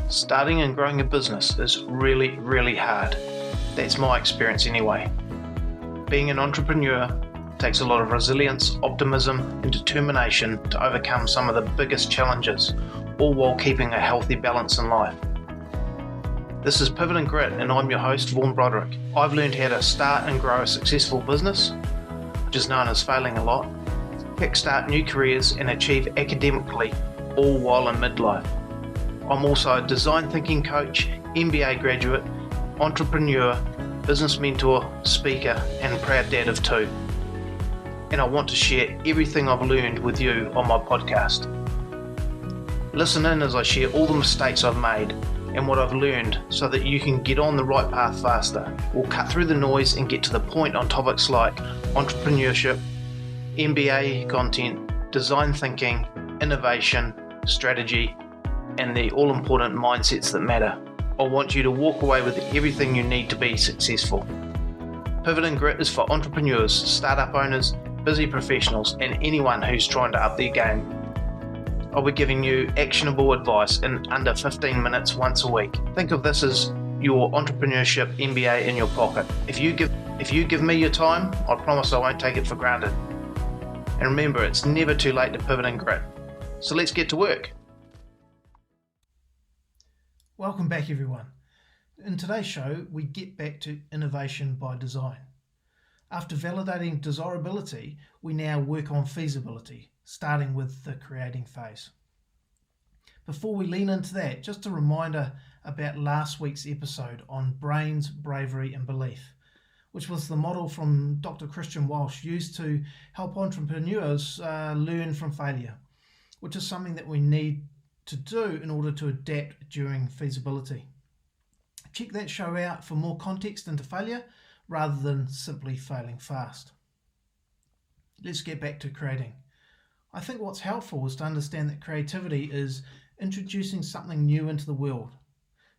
Starting and growing a business is really, really hard. That's my experience anyway. Being an entrepreneur takes a lot of resilience, optimism, and determination to overcome some of the biggest challenges, all while keeping a healthy balance in life. This is Pivot and Grit, and I'm your host, Vaughan Broderick. I've learned how to start and grow a successful business, which is known as failing a lot, kickstart new careers, and achieve academically, all while in midlife. I'm also a design thinking coach, MBA graduate, entrepreneur, business mentor, speaker, and proud dad of two. And I want to share everything I've learned with you on my podcast. Listen in as I share all the mistakes I've made and what I've learned so that you can get on the right path faster. We'll cut through the noise and get to the point on topics like entrepreneurship, MBA content, design thinking, innovation, strategy, and the all-important mindsets that matter. I want you to walk away with everything you need to be successful. Pivot and Grit is for entrepreneurs, startup owners, busy professionals, and anyone who's trying to up their game. I'll be giving you actionable advice in under 15 minutes once a week. Think of this as your entrepreneurship MBA in your pocket. If you give me your time, I promise I won't take it for granted. And remember, it's never too late to pivot and grit. So let's get to work. Welcome back, everyone. In today's show, we get back to innovation by design. After validating desirability, we now work on feasibility, starting with the creating phase. Before we lean into that, just a reminder about last week's episode on brains, bravery, and belief, which was the model from Dr. Christian Walsh used to help entrepreneurs learn from failure, which is something that we need to do in order to adapt during feasibility. Check that show out for more context into failure rather than simply failing fast. Let's get back to creating. I think what's helpful is to understand that creativity is introducing something new into the world,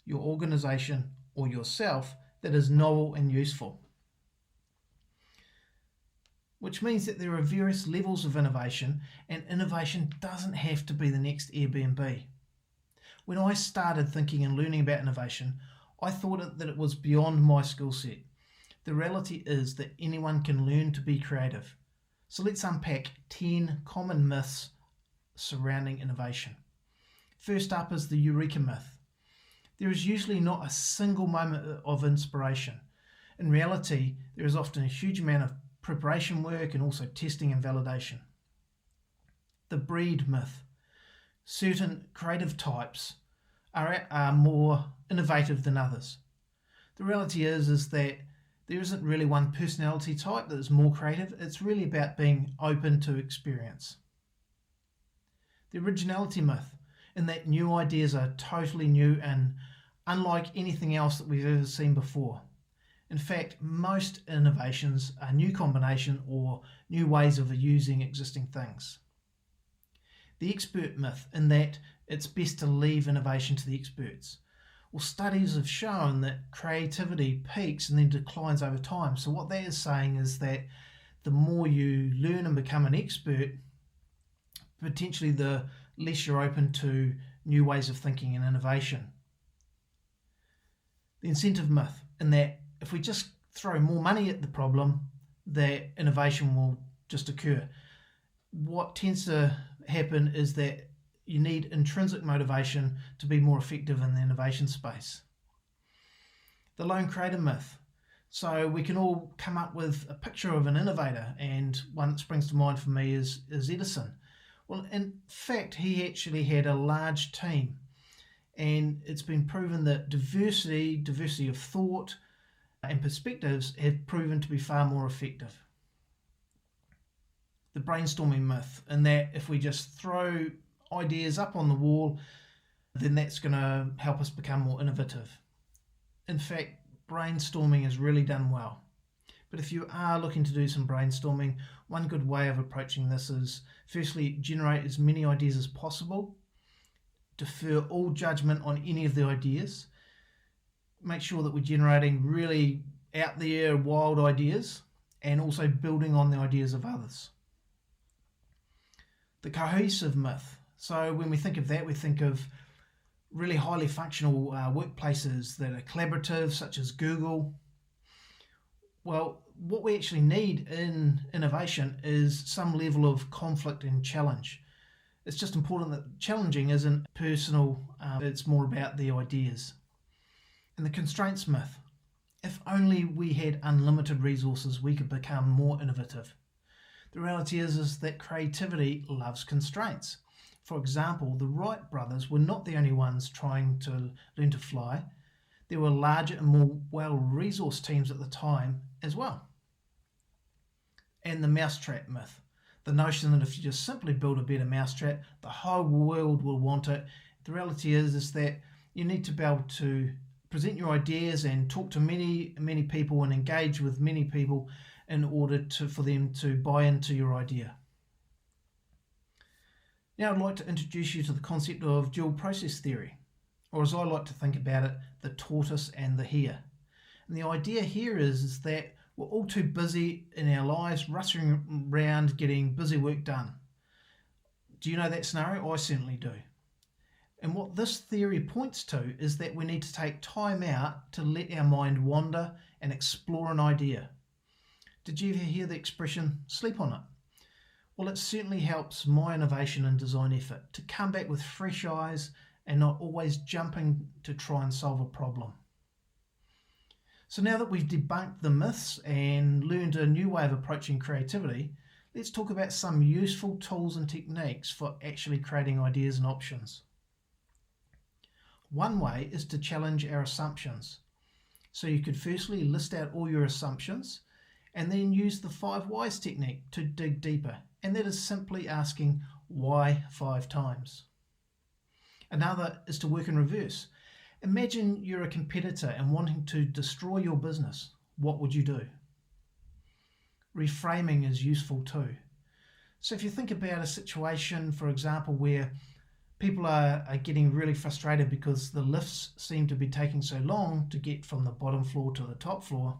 your organization or yourself, that is novel and useful. Which means that there are various levels of innovation, and innovation doesn't have to be the next Airbnb. When I started thinking and learning about innovation, I thought that it was beyond my skill set. The reality is that anyone can learn to be creative. So let's unpack 10 common myths surrounding innovation. First up is the eureka myth. There is usually not a single moment of inspiration. In reality, there is often a huge amount of preparation work and also testing and validation. The breed myth. Certain creative types are more innovative than others. The reality is that there isn't really one personality type that is more creative. It's really about being open to experience. The originality myth, in that new ideas are totally new and unlike anything else that we've ever seen before. In fact, most innovations are new combination or new ways of using existing things. The expert myth, in that it's best to leave innovation to the experts. Well, studies have shown that creativity peaks and then declines over time. So what that is saying is that the more you learn and become an expert, potentially the less you're open to new ways of thinking and innovation. The incentive myth, in that if we just throw more money at the problem, that innovation will just occur. What tends to happen is that you need intrinsic motivation to be more effective in the innovation space. The lone creator myth. So we can all come up with a picture of an innovator, and one that springs to mind for me is Edison. Well, in fact, he actually had a large team, and it's been proven that diversity of thought, and perspectives have proven to be far more effective. The brainstorming myth, in that if we just throw ideas up on the wall, then that's going to help us become more innovative. In fact, brainstorming is really done well. But if you are looking to do some brainstorming, one good way of approaching this is firstly, generate as many ideas as possible, defer all judgment on any of the ideas, make sure that we're generating really out there wild ideas and also building on the ideas of others. The cohesive myth. So when we think of that, we think of really highly functional workplaces that are collaborative, such as Google. Well, what we actually need in innovation is some level of conflict and challenge. It's just important that challenging isn't personal, it's more about the ideas. And the constraints myth. If only we had unlimited resources, we could become more innovative. The reality is that creativity loves constraints. For example, the Wright brothers were not the only ones trying to learn to fly. There were larger and more well-resourced teams at the time as well. And the mousetrap myth. The notion that if you just simply build a better mousetrap, the whole world will want it. The reality is that you need to be able to present your ideas and talk to many people and engage with many people in order for them to buy into your idea. Now I'd like to introduce you to the concept of dual process theory, or as I like to think about it, the tortoise and the hare. And the idea here is that we're all too busy in our lives, rushing around getting busy work done. Do you know that scenario? I certainly do. And what this theory points to is that we need to take time out to let our mind wander and explore an idea. Did you ever hear the expression, sleep on it? Well, it certainly helps my innovation and design effort to come back with fresh eyes and not always jumping to try and solve a problem. So now that we've debunked the myths and learned a new way of approaching creativity, let's talk about some useful tools and techniques for actually creating ideas and options. One way is to challenge our assumptions. So you could firstly list out all your assumptions and then use the 5 whys technique to dig deeper. And that is simply asking why 5 times. Another is to work in reverse. Imagine you're a competitor and wanting to destroy your business. What would you do? Reframing is useful too. So if you think about a situation, for example, where people are getting really frustrated because the lifts seem to be taking so long to get from the bottom floor to the top floor,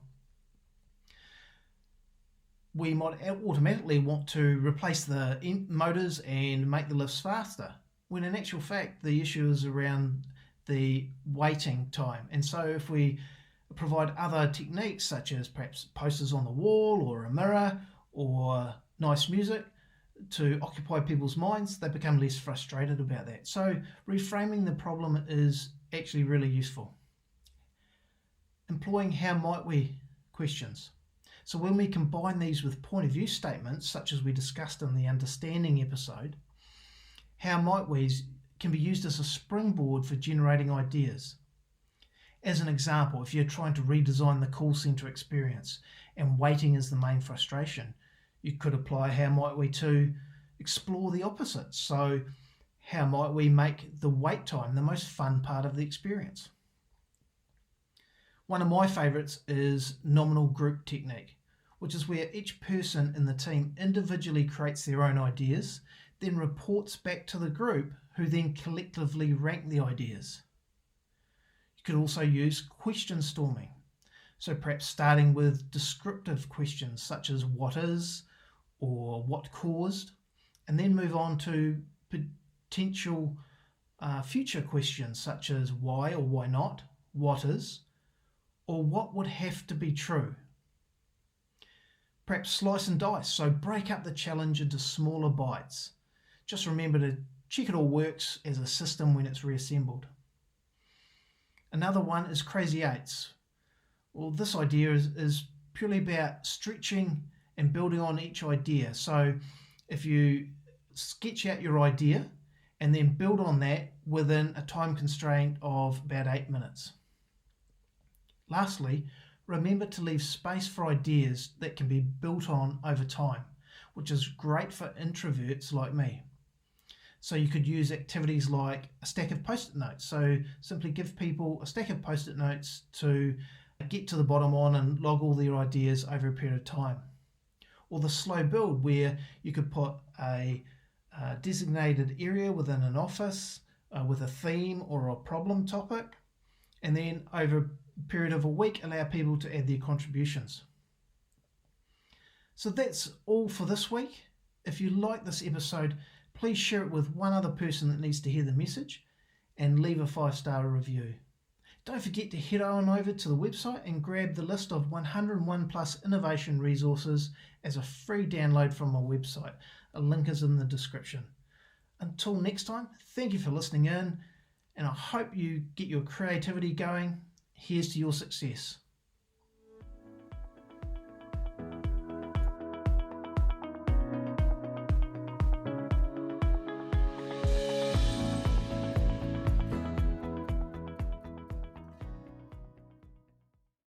we might automatically want to replace the motors and make the lifts faster, when in actual fact the issue is around the waiting time. And so if we provide other techniques such as perhaps posters on the wall or a mirror or nice music to occupy people's minds, they become less frustrated about that. So reframing the problem is actually really useful. Employing how might we questions. So when we combine these with point of view statements, such as we discussed in the understanding episode, how might we's can be used as a springboard for generating ideas. As an example, if you're trying to redesign the call center experience and waiting is the main frustration, you could apply how might we to explore the opposite. So how might we make the wait time the most fun part of the experience? One of my favourites is nominal group technique, which is where each person in the team individually creates their own ideas, then reports back to the group who then collectively rank the ideas. You could also use question storming. So perhaps starting with descriptive questions such as what is or what caused, and then move on to potential future questions such as why or why not, what is, or what would have to be true. Perhaps slice and dice, so break up the challenge into smaller bites. Just remember to check it all works as a system when it's reassembled. Another one is crazy eights. Well, this idea is purely about stretching and building on each idea. So if you sketch out your idea and then build on that within a time constraint of about 8 minutes. Lastly, remember to leave space for ideas that can be built on over time, which is great for introverts like me. So you could use activities like a stack of post-it notes. So simply give people a stack of post-it notes to get to the bottom on and log all their ideas over a period of time. Or the slow build, where you could put a designated area within an office with a theme or a problem topic, and then over a period of a week allow people to add their contributions. So that's all for this week. If you like this episode, please share it with one other person that needs to hear the message. and leave a 5-star review. Don't forget to head on over to the website and grab the list of 101 plus innovation resources as a free download from my website. A link is in the description. Until next time, thank you for listening in, and I hope you get your creativity going. Here's to your success.